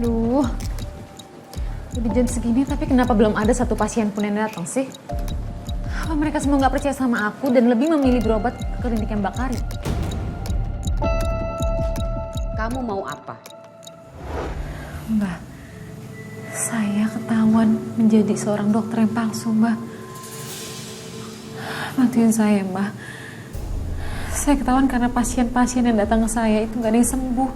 Duh, udah jam segini tapi kenapa belum ada satu pasien pun yang datang sih? Apa mereka semua nggak percaya sama aku dan lebih memilih berobat ke klinik yang Mbak Kari? Kamu mau apa? Mbak, saya ketahuan menjadi seorang dokter yang palsu, Mbak. Bantuin saya, Mbak. Saya ketahuan karena pasien-pasien yang datang ke saya itu nggak ada yang sembuh.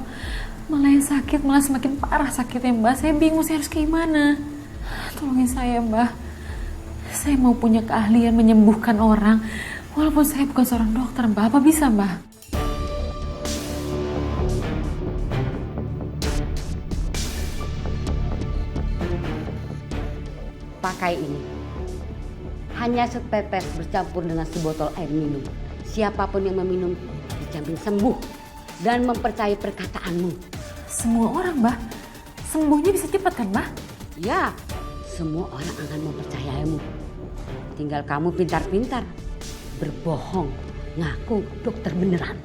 Malah yang sakit, malah semakin parah sakitnya, Mbak. Saya bingung saya harus gimana. Tolongin saya, Mbak. Saya mau punya keahlian menyembuhkan orang. Walaupun saya bukan seorang dokter, Mbak. Apa bisa, Mbak? Pakai ini. Hanya setetes bercampur dengan sebotol air minum. Siapapun yang meminum dijamin sembuh dan mempercayai perkataanmu. Semua orang, Mbak. Sembuhnya bisa cepat kan, Mbak? Ya, semua orang akan mempercayaimu. Tinggal kamu pintar-pintar berbohong, ngaku dokter beneran.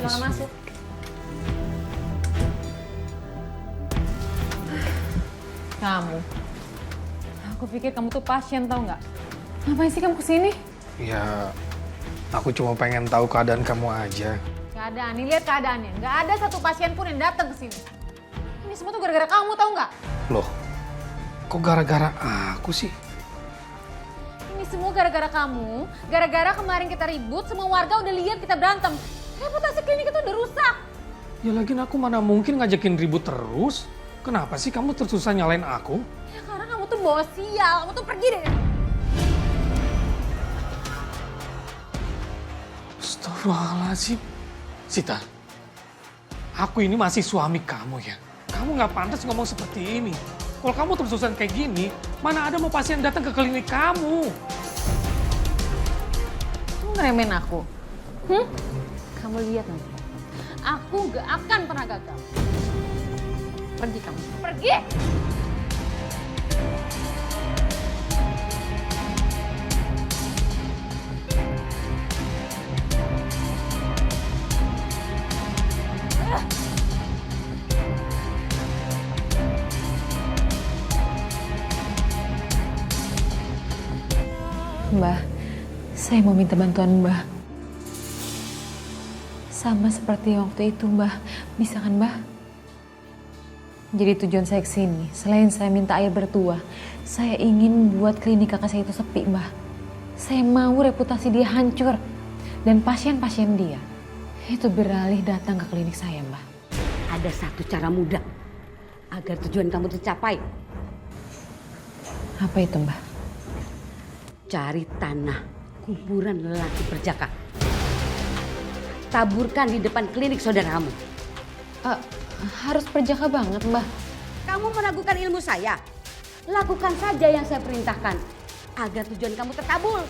Selamat masuk. Kamu. Aku pikir kamu tuh pasien, tau nggak? Ngapain sih kamu kesini? Ya, aku cuma pengen tahu keadaan kamu aja. Keadaan, nih lihat keadaannya. Nggak ada satu pasien pun yang datang ke sini. Ini semua tuh gara-gara kamu, tau nggak? Loh, kok gara-gara aku sih? Ini semua gara-gara kamu. Gara-gara kemarin kita ribut, semua warga udah lihat kita berantem. Reputasi klinik itu udah rusak. Ya lagian aku mana mungkin ngajakin ribut terus? Kenapa sih kamu terus-terusan nyalain aku? Ya karena kamu tuh bawa sial. Kamu tuh pergi deh. Astagfirullahaladzim. Sita, aku ini masih suami kamu ya. Kamu nggak pantas ngomong seperti ini. Kalau kamu terus-terusan kayak gini, mana ada mau pasien datang ke klinik kamu? Kamu ngeremehin aku. Kamu lihat nanti. Aku gak akan pernah gagal. Pergi kamu. Pergi! Mbak, saya mau minta bantuan Mbak. Sama seperti waktu itu Mbak, bisa kan Mbak? Jadi tujuan saya kesini, selain saya minta air bertuah, saya ingin buat klinik kakak saya itu sepi Mbak. Saya mau reputasi dia hancur dan pasien-pasien dia itu beralih datang ke klinik saya Mbak. Ada satu cara mudah agar tujuan kamu tercapai. Apa itu Mbak? Cari tanah kuburan lelaki perjaka. Taburkan di depan klinik saudara kamu. Harus perjaka banget Mbak. Kamu meragukan ilmu saya. Lakukan saja yang saya perintahkan agar tujuan kamu terkabul.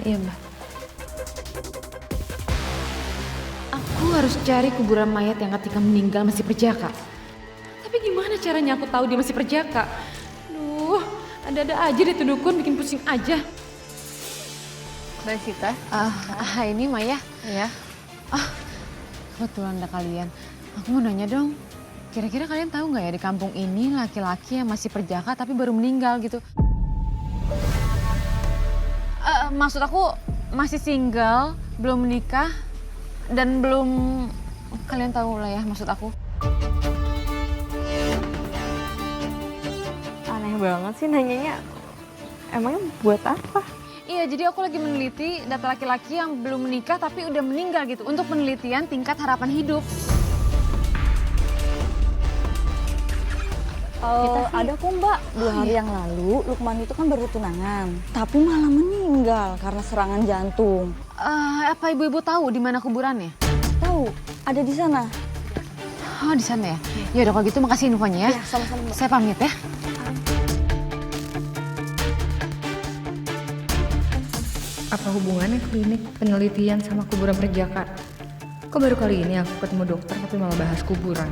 Iya Mbak. Aku harus cari kuburan mayat yang ketika meninggal masih perjaka. Tapi gimana caranya aku tahu dia masih perjaka? Duh, ada-ada aja deh tuh dukun, bikin pusing aja. Mbak Sita? Ini Maya. Iya. Kebetulan ada kalian. Aku mau nanya dong, kira-kira kalian tahu nggak ya di kampung ini laki-laki yang masih perjaka tapi baru meninggal gitu? Maksud aku masih single, belum menikah, dan belum, kalian tahu lah ya maksud aku. Aneh banget sih nanyanya. Emangnya buat apa? Iya, jadi aku lagi meneliti data laki-laki yang belum menikah tapi udah meninggal gitu. Untuk penelitian tingkat harapan hidup. Ada kok Mbak, 2 hari yang lalu Lukman itu kan baru tunangan. Tapi malah meninggal karena serangan jantung. Apa ibu-ibu tahu di mana kuburannya? Tahu, ada di sana. Oh, di sana ya? Ya udah kalau gitu makasih infonya ya. Ya, sama-sama Mbak. Saya pamit ya. Apa hubungannya klinik penelitian sama kuburan perjaka? Kok baru kali ini aku ketemu dokter tapi malah bahas kuburan?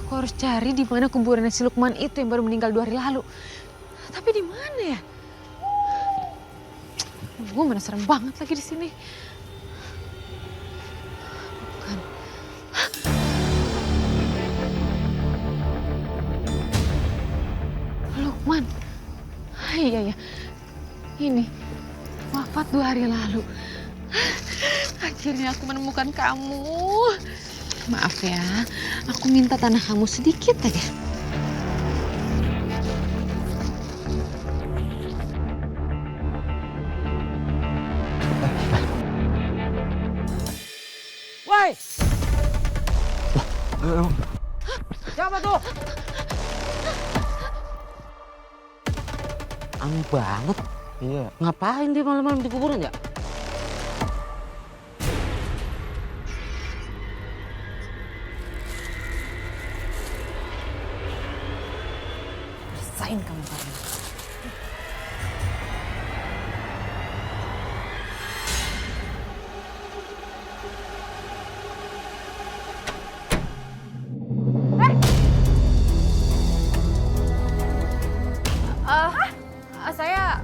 Aku harus cari di mana kuburan si Lukman itu yang baru meninggal 2 hari lalu. Tapi di mana ya? Gue mana serem banget lagi di sini. Bukan. Lukman. Iya ya. Ini wafat 2 hari lalu. Akhirnya aku menemukan kamu. Maaf ya, aku minta tanah kamu sedikit aja. Woi! Siapa tuh? Aneh banget. Iya. Ngapain dia malam-malam di kuburan ya? Rasain kamu karena. Saya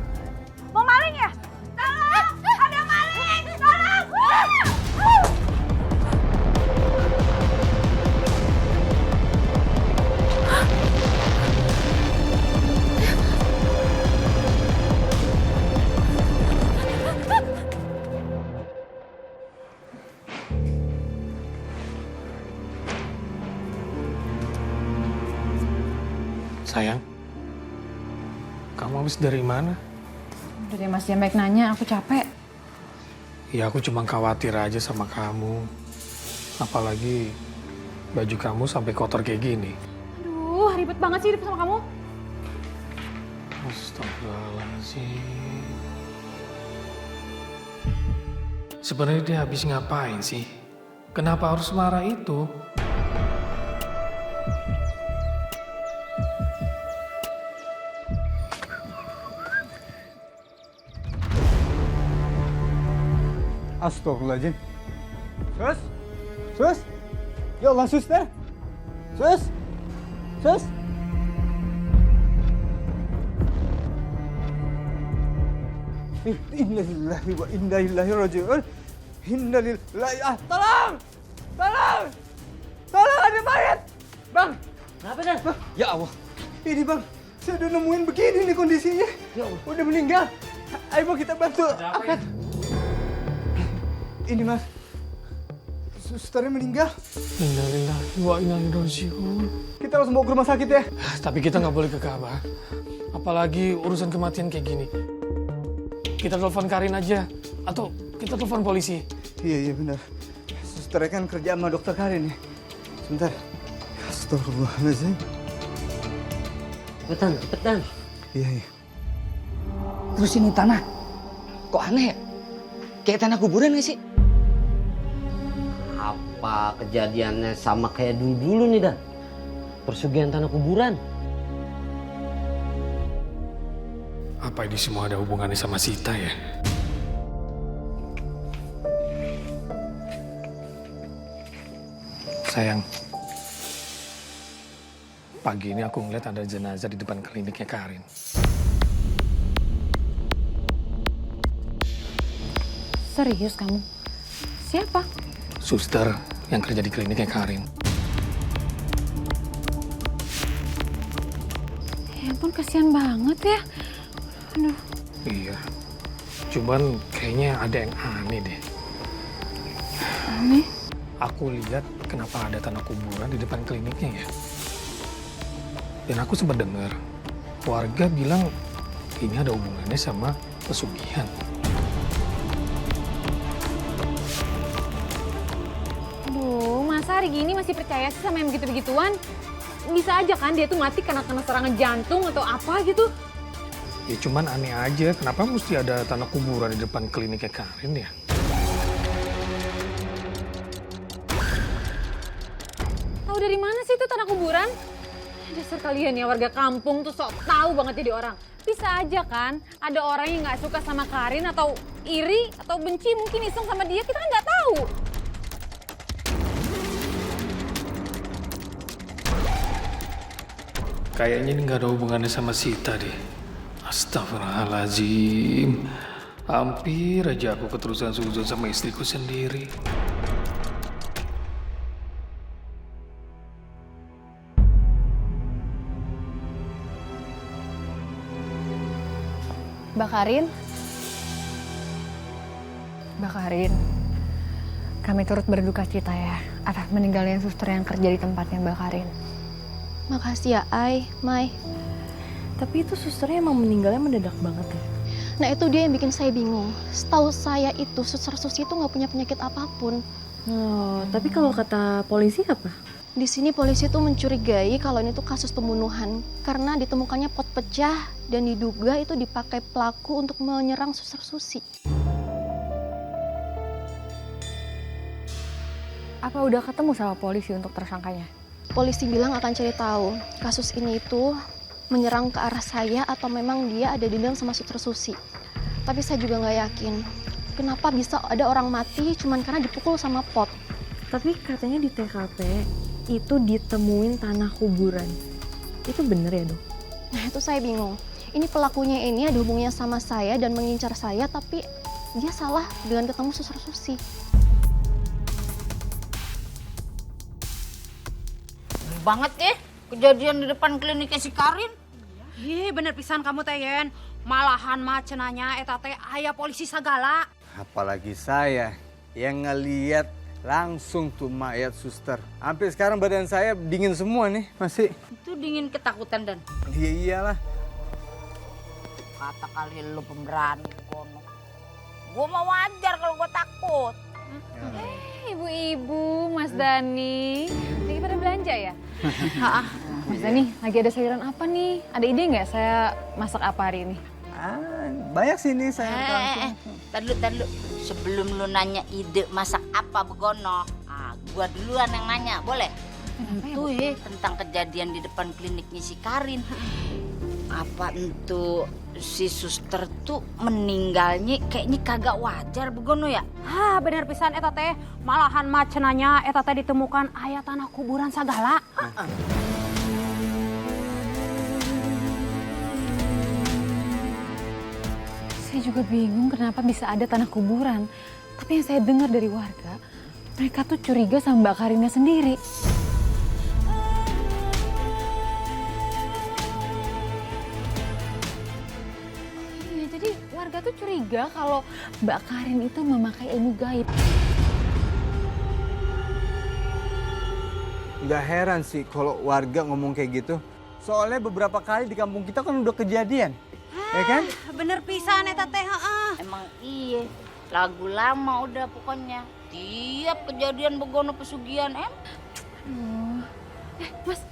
mau maling ya? Tolong! Ada maling! Tolong! Sayang, kamu habis dari mana? Dari Mas Jamek nanya, aku capek. Ya aku cuma khawatir aja sama kamu. Apalagi baju kamu sampai kotor kayak gini. Aduh, ribet banget sih hidup sama kamu. Astagfirullahaladzim. Sebenarnya dia habis ngapain sih? Kenapa harus marah itu? Astagfirullahaladzim. Sus? Sus? Ya Allah, suster. Sus? Sus? Innalillahi wa inna ilaihi raji'un. Innalillahi. Tolong! Tolong! Tolong, ada mayat! Bang! Kenapa Dan? Bang! Ya Allah. Ini bang, saya udah nemuin begini nih kondisinya. Ya Allah. Udah meninggal. Ayo bang, kita bantu angkat. Ini mas, susternya meninggal. Innalillahi wa inna ilaihi raji'un. Kita langsung bawa ke rumah sakit ya. Tapi kita nggak boleh gegabah. Apalagi urusan kematian kayak gini. Kita telepon Karin aja. Atau kita telepon polisi. Iya benar. Susternya kan kerja sama dokter Karin ya. Sebentar. Astagfirullahaladzim. Cepetan. Iya. Terus ini tanah, kok aneh ya? Kayak tanah kuburan gak sih? Apa kejadiannya sama kayak dulu nih Dan? Persugihan tanah kuburan. Apa ini semua ada hubungannya sama Sita ya? Sayang, pagi ini aku ngeliat ada jenazah di depan kliniknya Karin. Serius kamu? Siapa? Suster yang kerja di kliniknya Karin. Ya ampun, kasihan banget ya. Aduh. Iya, cuman kayaknya ada yang aneh deh. Aneh? Aku lihat kenapa ada tanah kuburan di depan kliniknya ya. Dan aku sempat dengar warga bilang ini ada hubungannya sama pesugihan. Aduh, masa hari gini masih percaya sih sama yang begitu-begituan? Bisa aja kan dia tuh mati karena kena serangan jantung atau apa gitu. Ya cuman aneh aja, kenapa mesti ada tanah kuburan di depan kliniknya Karin ya? Tahu dari mana sih itu tanah kuburan? Dasar kalian ya warga kampung tuh sok tahu banget jadi orang. Bisa aja kan ada orang yang nggak suka sama Karin atau iri atau benci mungkin iseng sama dia, kita kan nggak tahu. Kayaknya ini nggak ada hubungannya sama Sita deh. Astagfirullahaladzim. Hampir aja aku keterusan suzon sama istriku sendiri. Mbak Karin? Mbak Karin, kami turut berduka cita ya atas meninggalnya suster yang kerja di tempatnya Mbak Karin. Makasih ya, Ai, Mai. Tapi itu susternya emang meninggalnya mendadak banget ya. Nah itu dia yang bikin saya bingung. Setahu saya itu suster Susi itu nggak punya penyakit apapun. Oh, tapi kalau kata polisi apa? Di sini polisi tuh mencurigai kalau ini tuh kasus pembunuhan karena ditemukannya pot pecah dan diduga itu dipakai pelaku untuk menyerang suster Susi. Apa udah ketemu sama polisi untuk tersangkanya? Polisi bilang akan cari tahu kasus ini itu menyerang ke arah saya atau memang dia ada dendam sama suster Susi. Tapi saya juga nggak yakin kenapa bisa ada orang mati cuman karena dipukul sama pot. Tapi katanya di TKP itu ditemuin tanah kuburan. Itu bener ya, Dok? Nah itu saya bingung. Ini pelakunya ini ada hubungannya sama saya dan mengincar saya, tapi dia salah dengan ketemu suster Susi. Banget ya kejadian di depan kliniknya si Karin. Ih, bener pisan kamu teh Yen. Malahan mah cenanya eta teh aya polisi sagala. Apalagi saya yang ngeliat langsung tuh mayat suster. Hampir sekarang badan saya dingin semua nih, masih. Itu dingin ketakutan dan Iya iyalah. kata kali lu pemberani kono. Gua mau wajar kalau gua takut. Ibu-ibu, Mas Dani, lagi pada belanja ya? Mas Dani, lagi ada sayuran apa nih? Ada ide nggak saya masak apa hari ini? Banyak sih nih saya langsung. Tadlu. Sebelum lu nanya ide masak apa begono, gua duluan yang nanya, boleh? Itu tentang kejadian di depan kliniknya si Karin. Apa itu si suster tuh meninggalnya kayaknya kagak wajar begono ya? Hah, bener pisan eta teh. Malahan mah cenanya eta teh ditemukan aya tanah kuburan sagala. Saya juga bingung kenapa bisa ada tanah kuburan. Tapi yang saya dengar dari warga, mereka tuh curiga sama Mbak Karinnya sendiri. Iya, jadi warga tuh curiga kalau Mbak Karin itu memakai ilmu gaib. Nggak heran sih kalau warga ngomong kayak gitu. Soalnya beberapa kali di kampung kita kan udah kejadian. Ya kan? Bener pisan eta teh, heeh. Emang iya, lagu lama udah pokoknya. Tiap kejadian begono pesugihan Mas,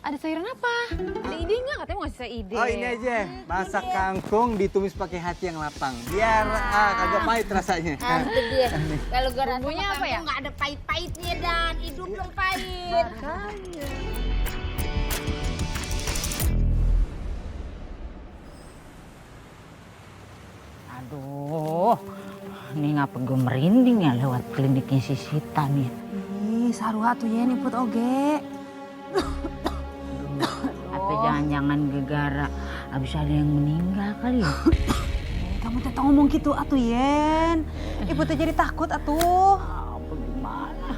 ada sayuran apa? Ada ide nggak? Katanya mau ngasih saya ide. Oh ini aja, masak kangkung ditumis pakai hati yang lapang. Biar kagak pahit rasanya. Nah, itu dia. Kalau gue rasa Bumbunya apa ya? nggak ada pahit-pahitnya dan hidup dong pahit. Aduh, ini ngapa gue merinding ya lewat kliniknya si Sita nih. Ih, saruha tuh Yen iput oge. Apa jangan-jangan gegara abis ada yang meninggal kali ya? Kamu teh ngomong gitu atuh Yen. Ibu teh jadi takut atuh. Bagaimana?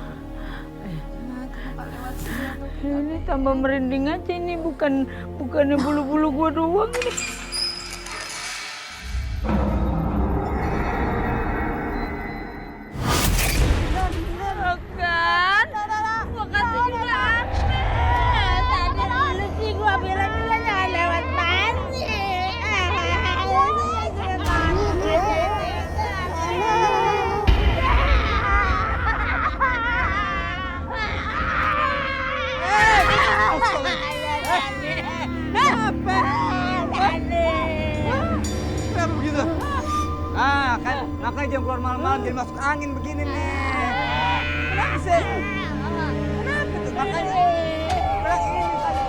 Ini tambah merinding aja nih, bukannya bulu-bulu gua doang nih. Kenapa begitu? Kan makanya jangan keluar malam-malam jadi masuk angin begini nih. Kenapa sih? Kenapa tuh? Makanya bilang ini tadi.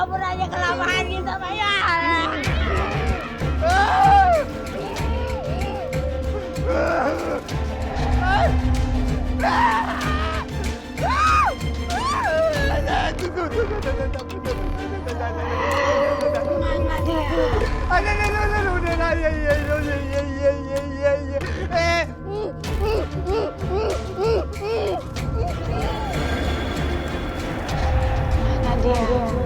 kabur aja kelamaan gitu Maya. Nadia.